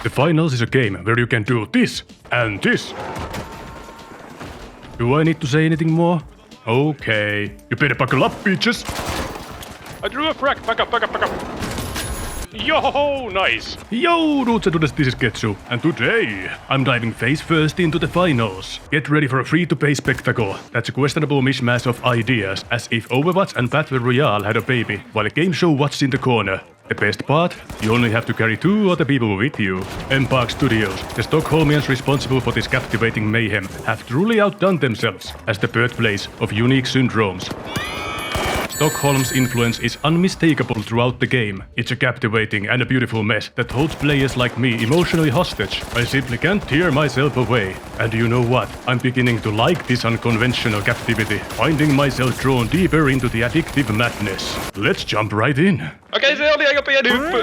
The finals is a game where you can do this and this. Do I need to say anything more? Okay. You better buckle up, bitches. I drew a frag. Back up. Yo, nice. Yo, dudes, this is Ketsu. And today, I'm diving face first into the finals. Get ready for a free-to-play spectacle. That's a questionable mishmash of ideas, as if Overwatch and Battle Royale had a baby, while a game show watched in the corner. The best part? You only have to carry 2 other people with you. Embark Studios, the Stockholmians responsible for this captivating mayhem, have truly outdone themselves as the birthplace of unique syndromes. Stockholm's influence is unmistakable throughout the game. It's a captivating and a beautiful mess that holds players like me emotionally hostage. I simply can't tear myself away. And you know what? I'm beginning to like this unconventional captivity, finding myself drawn deeper into the addictive madness. Let's jump right in. Okei, se oli aika pieni hyppy.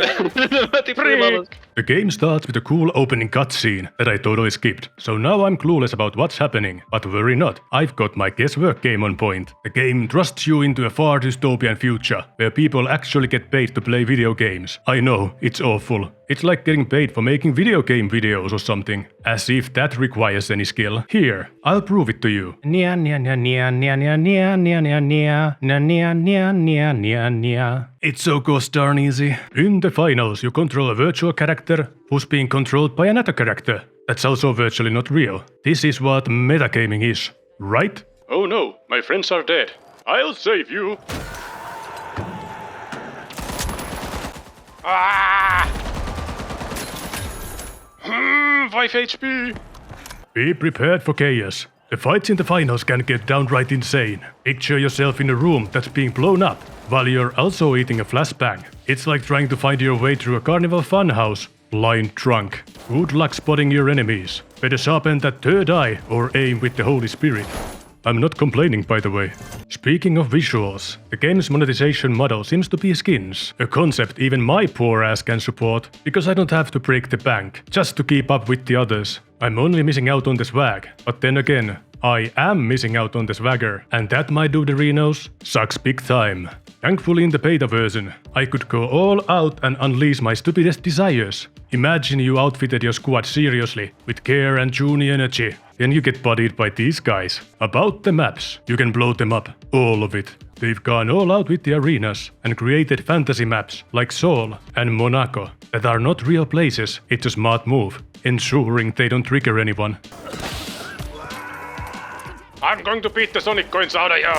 Mä tippuin alas. The game starts with a cool opening cutscene that I totally skipped, so now I'm clueless about what's happening. But worry not, I've got my guesswork game on point. The game thrusts you into a far dystopian future, where people actually get paid to play video games. I know, it's awful. It's like getting paid for making video game videos or something. As if that requires any skill. Here, I'll prove it to you. It's so gosh darn easy. In the finals, you control a virtual character who's being controlled by another character. That's also virtually not real. This is what metagaming is, right? Oh no, my friends are dead. I'll save you. Ah! 5 HP. Be prepared for chaos. The fights in the finals can get downright insane. Picture yourself in a room that's being blown up, while you're also eating a flashbang. It's like trying to find your way through a carnival funhouse, blind drunk. Good luck spotting your enemies. Better sharpen that third eye or aim with the Holy Spirit. I'm not complaining, by the way. Speaking of visuals, the game's monetization model seems to be skins, a concept even my poor ass can support, because I don't have to break the bank, just to keep up with the others. I'm only missing out on the swag, but then again, I am missing out on the swagger, and that, my duderinos, sucks big time. Thankfully in the beta version, I could go all out and unleash my stupidest desires. Imagine you outfitted your squad seriously, with care and Juni energy. Then you get bodied by these guys. About the maps, you can blow them up, all of it. They've gone all out with the arenas and created fantasy maps like Seoul and Monaco that are not real places. It's a smart move, ensuring they don't trigger anyone. I'm going to beat the Sonic coins out of you!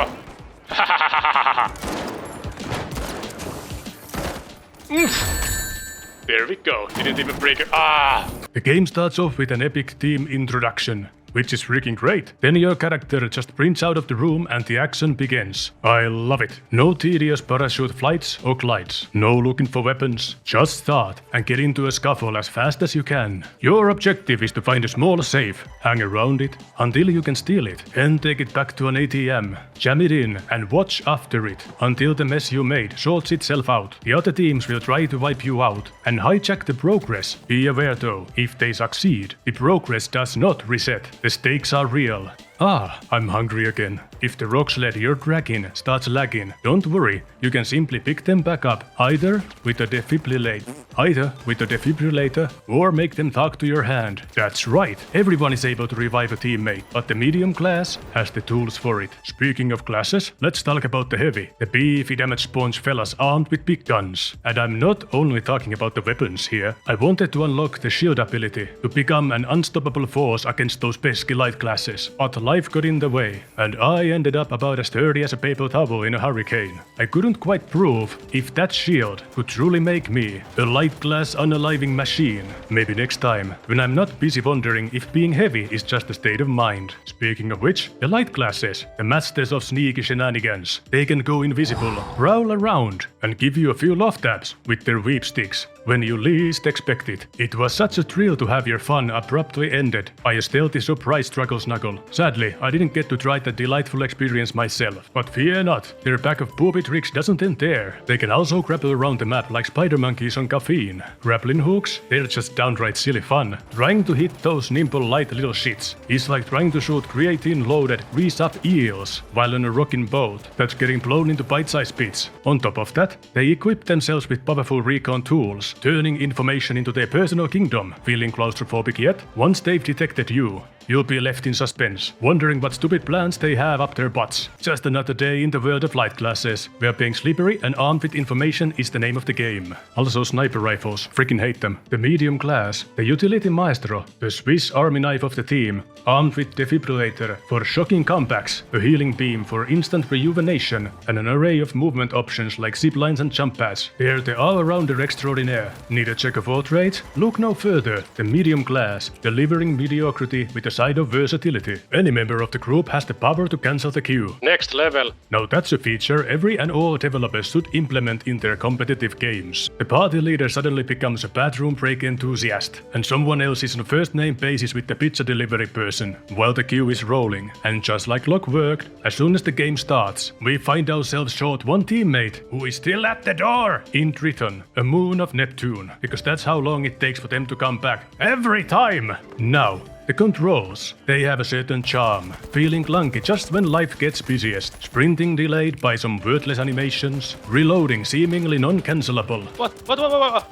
There we go, didn't even break it. Ah! The game starts off with an epic team introduction, which is freaking great. Then your character just sprints out of the room and the action begins. I love it. No tedious parachute flights or glides. No looking for weapons. Just start and get into a scuffle as fast as you can. Your objective is to find a small safe, hang around it until you can steal it, then take it back to an ATM, jam it in and watch after it until the mess you made sorts itself out. The other teams will try to wipe you out and hijack the progress. Be aware though, if they succeed, the progress does not reset. The stakes are real. Ah, I'm hungry again. If the rock sled you're dragging starts lagging, don't worry, you can simply pick them back up, either with a defibrillator, or make them talk to your hand. That's right, everyone is able to revive a teammate, but the medium class has the tools for it. Speaking of classes, let's talk about the heavy, the beefy damage sponge fellas armed with big guns. And I'm not only talking about the weapons here, I wanted to unlock the shield ability to become an unstoppable force against those pesky light classes, but life got in the way, and I ended up about as sturdy as a paper towel in a hurricane. I couldn't quite prove if that shield could truly make me a light glass unaliving machine. Maybe next time, when I'm not busy wondering if being heavy is just a state of mind. Speaking of which, the light classes, the masters of sneaky shenanigans, they can go invisible, prowl around, and give you a few love taps with their weep sticks when you least expect it. It was such a thrill to have your fun abruptly ended by a stealthy surprise struggle snuggle. Sadly, I didn't get to try that delightful experience myself, but fear not, their pack of booby tricks doesn't end there. They can also grapple around the map like spider monkeys on caffeine. Grappling hooks? They're just downright silly fun. Trying to hit those nimble light little shits is like trying to shoot creatine-loaded grease-up eels while on a rocking boat that's getting blown into bite-sized bits. On top of that, they equip themselves with powerful recon tools turning information into their personal kingdom. Feeling claustrophobic yet? Once they've detected you, you'll be left in suspense, wondering what stupid plans they have up their butts. Just another day in the world of light classes, where being slippery and armed with information is the name of the game. Also sniper rifles, freaking hate them. The medium class, the utility maestro, the Swiss army knife of the team, armed with defibrillator for shocking comebacks, a healing beam for instant rejuvenation, and an array of movement options like ziplines and jump pads. They're the all-rounder extraordinaire. Need a check of all trades? Look no further. The medium class, delivering mediocrity with a side of versatility. Any member of the group has the power to cancel the queue. Next level. Now that's a feature every and all developers should implement in their competitive games. The party leader suddenly becomes a bathroom break enthusiast, and someone else is on a first-name basis with the pizza delivery person, while the queue is rolling. And just like clockwork, as soon as the game starts, we find ourselves short one teammate who is still at the door in Triton, a moon of Neptune, because that's how long it takes for them to come back. Every time! Now, the controls, they have a certain charm, feeling clunky just when life gets busiest, sprinting delayed by some wordless animations, reloading seemingly non-cancelable. What?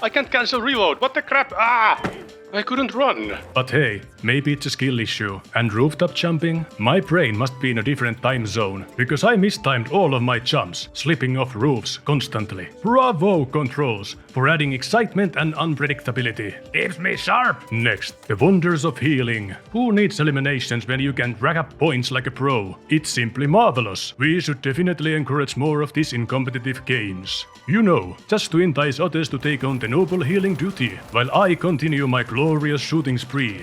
I can't cancel reload. What the crap? Ah! I couldn't run. But hey, maybe it's a skill issue. And rooftop jumping? My brain must be in a different time zone, because I mistimed all of my jumps, slipping off roofs constantly. Bravo, controls, for adding excitement and unpredictability. Keeps me sharp. Next, the wonders of healing. Who needs eliminations when you can rack up points like a pro? It's simply marvelous. We should definitely encourage more of this in competitive games. You know, just to entice others to take on the noble healing duty, while I continue my glorious shooting spree.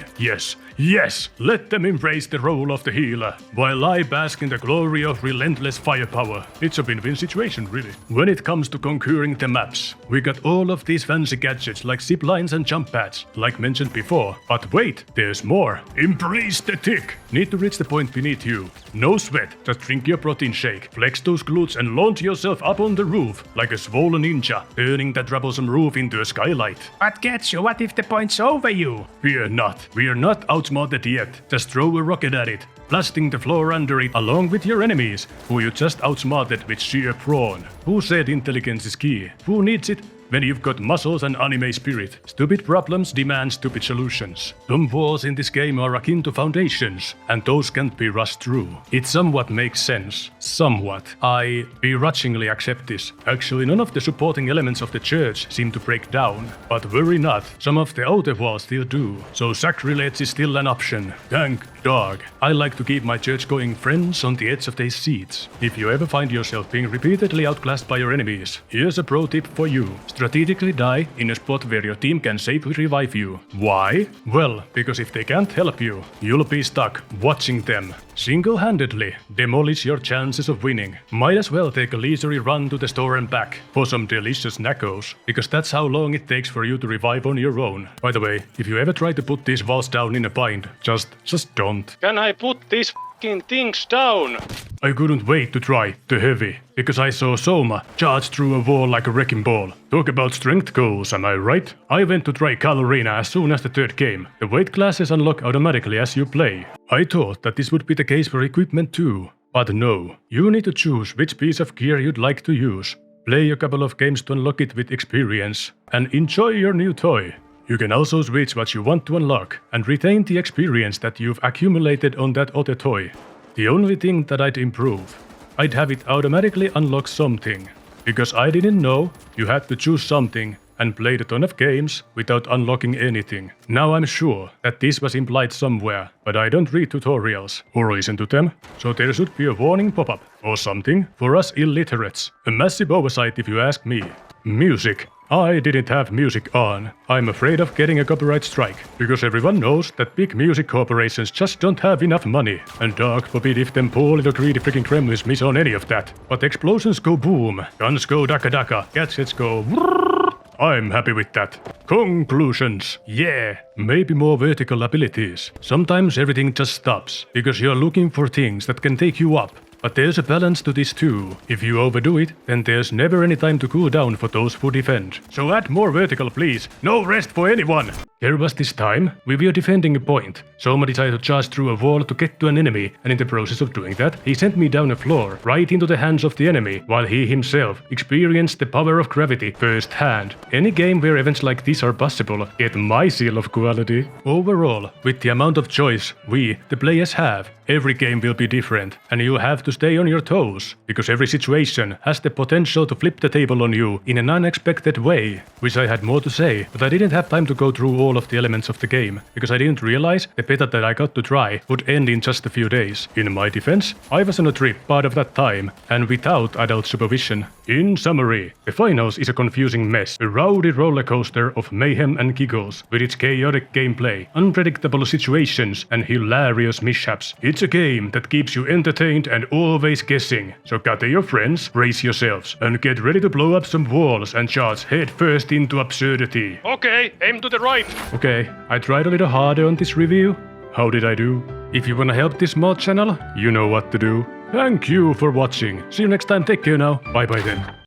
Yes, let them embrace the role of the healer, while I bask in the glory of relentless firepower. It's a win-win situation, really. When it comes to conquering the maps, we got all of these fancy gadgets like zip lines and jump pads, like mentioned before. But wait, there's more. Embrace the tick. Need to reach the point beneath you. No sweat, just drink your protein shake, flex those glutes and launch yourself up on the roof, like a swollen ninja, turning that troublesome roof into a skylight. What gets you? What if the point's over you? Fear not, we're not outsmarted yet. Just throw a rocket at it, blasting the floor under it along with your enemies, who you just outsmarted with sheer brawn. Who said intelligence is key? Who needs it? When you've got muscles and anime spirit. Stupid problems demand stupid solutions. Some walls in this game are akin to foundations, and those can't be rushed through. It somewhat makes sense. Somewhat. I begrudgingly accept this. Actually, none of the supporting elements of the church seem to break down. But worry not, some of the outer walls still do. So sacrilege is still an option. Thank dog. I like to keep my church-going friends on the edge of their seats. If you ever find yourself being repeatedly outclassed by your enemies, here's a pro tip for you. Strategically die in a spot where your team can safely revive you. Why? Well, because if they can't help you, you'll be stuck watching them single-handedly demolish your chances of winning. Might as well take a leisurely run to the store and back for some delicious nachos, because that's how long it takes for you to revive on your own. By the way, if you ever try to put these walls down in a bind, just don't. Can I put these f***ing things down? I couldn't wait to try the heavy, because I saw Soma charge through a wall like a wrecking ball. Talk about strength goals, am I right? I went to try Calorina as soon as the third game. The weight classes unlock automatically as you play. I thought that this would be the case for equipment too, but no. You need to choose which piece of gear you'd like to use. Play a couple of games to unlock it with experience, and enjoy your new toy. You can also switch what you want to unlock, and retain the experience that you've accumulated on that other toy. The only thing that I'd improve, I'd have it automatically unlock something, because I didn't know you had to choose something and played a ton of games without unlocking anything. Now I'm sure that this was implied somewhere, but I don't read tutorials or listen to them, so there should be a warning pop-up or something for us illiterates. A massive oversight if you ask me. Music. I didn't have music on. I'm afraid of getting a copyright strike, because everyone knows that big music corporations just don't have enough money. And dark forbid if them poor little greedy freaking gremlins miss on any of that. But explosions go boom, guns go daka daka, gadgets go vrrrr. I'm happy with that. Conclusions. Yeah, maybe more vertical abilities. Sometimes everything just stops, because you're looking for things that can take you up. But there's a balance to this too. If you overdo it, then there's never any time to cool down for those who defend. So add more vertical please, no rest for anyone! Here was this time, we were defending a point. Somebody tried to charge through a wall to get to an enemy, and in the process of doing that, he sent me down a floor, right into the hands of the enemy, while he himself experienced the power of gravity firsthand. Any game where events like this are possible, get my seal of quality. Overall, with the amount of choice we, the players, have, every game will be different, and you have to stay on your toes, because every situation has the potential to flip the table on you in an unexpected way. Wish I had more to say, but I didn't have time to go through all of the elements of the game, because I didn't realize the beta that I got to try would end in just a few days. In my defense, I was on a trip part of that time, and without adult supervision. In summary, the finals is a confusing mess, a rowdy roller coaster of mayhem and giggles, with its chaotic gameplay, unpredictable situations, and hilarious mishaps. It's a game that keeps you entertained and always guessing, so gather your friends, brace yourselves, and get ready to blow up some walls and charge head first into absurdity. Okay, aim to the right. Okay, I tried a little harder on this review. How did I do? If you wanna help this mod channel, you know what to do. Thank you for watching. See you next time, take care now. Bye bye then.